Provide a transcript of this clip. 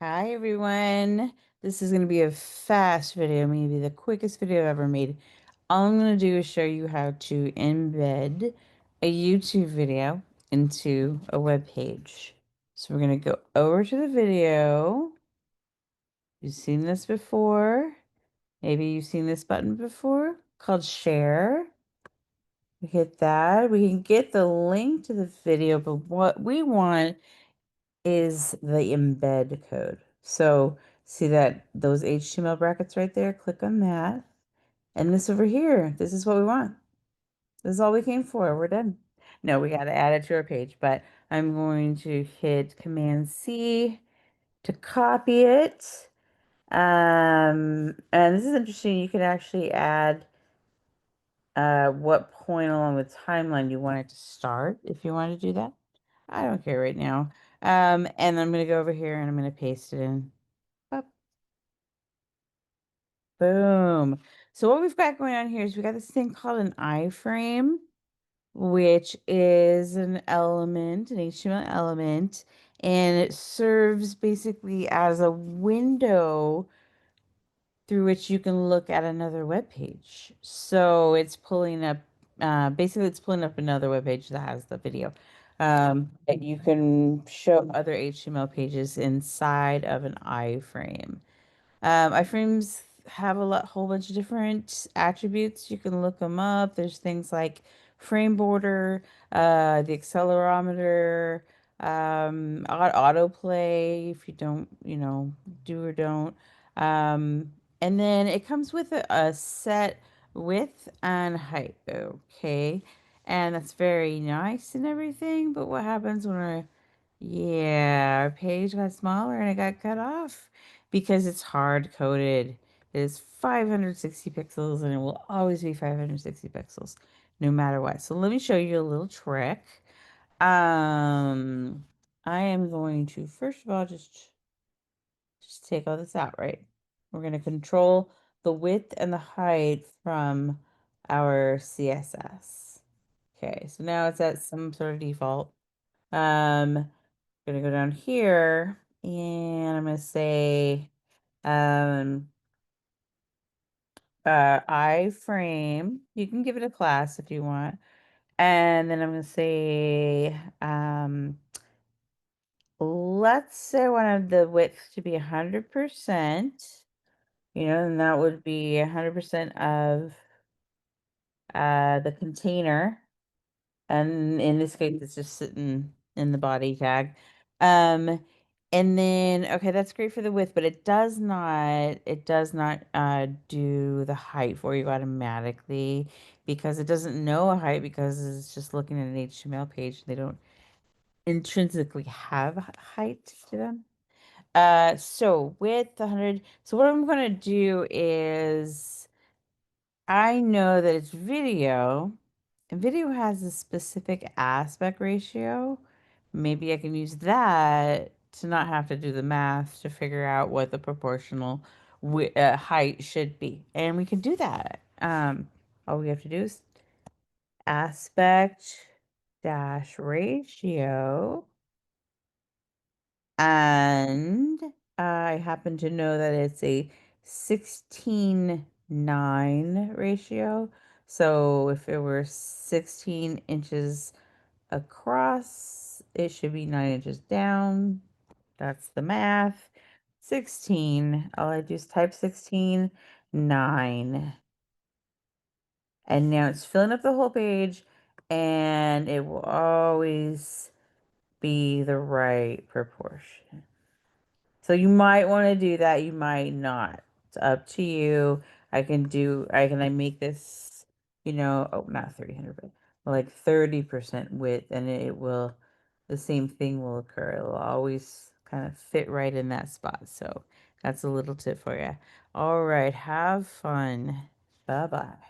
Hi everyone. This is going to be a fast video, maybe the quickest video I've ever made. All I'm going to do is show you how to embed a YouTube video into a web page. So we're going to go over to the video. You've seen this before. Maybe you've seen this button before called share. We hit that. We can get the link to the video, but what we want is the embed code. So see that those HTML brackets right there? Click on that. And this over here, this is what we want. This is all we came for. We're done. No, we got to add it to our page, but I'm going to hit Command C to copy it. And this is interesting. You can actually add what point along the timeline you want it to start if you want to do that. I don't care right now. And I'm going to go over here and I'm going to paste it in. Up. Boom. So what we've got going on here is we got this thing called an iframe, which is an element, an HTML element, and it serves basically as a window through which you can look at another web page. So it's pulling up, basically it's pulling up another web page that has the video. And you can show other HTML pages inside of an iframe. Iframes have whole bunch of different attributes. You can look them up. There's things like frame border, the accelerometer, autoplay if you don't, do or don't. And then it comes with a set width and height. Okay. And that's very nice and everything. But what happens when our page got smaller and it got cut off? Because it's hard coded. It is 560 pixels and it will always be 560 pixels no matter what. So let me show you a little trick. Um, I am going to first of all just take all this out, right? We're going to control the width and the height from our CSS. Okay, so now it's at some sort of default. Gonna go down here and I'm gonna say um iframe. You can give it a class if you want. And then I'm gonna say let's say I wanted the width to be 100%, and that would be 100% of the container. And in this case, it's just sitting in the body tag. And then, okay, that's great for the width, but it does not do the height for you automatically because it doesn't know a height because it's just looking at an HTML page. They don't intrinsically have height to them. So with 100, so what I'm going to do is I know that it's video. And video has a specific aspect ratio. Maybe I can use that to not have to do the math to figure out what the proportional height should be. And we can do that. All we have to do is aspect dash ratio. And I happen to know that it's a 16:9 ratio. So if it were 16 inches across, it should be 9 inches down. That's the math. 16. All I do is type 16, 9. And now it's filling up the whole page, and it will always be the right proportion. So you might want to do that. You might not. It's up to you. I make this, oh, not 300, but like 30% width, and the same thing will occur. It'll always kind of fit right in that spot. So that's a little tip for you. All right. Have fun. Bye-bye.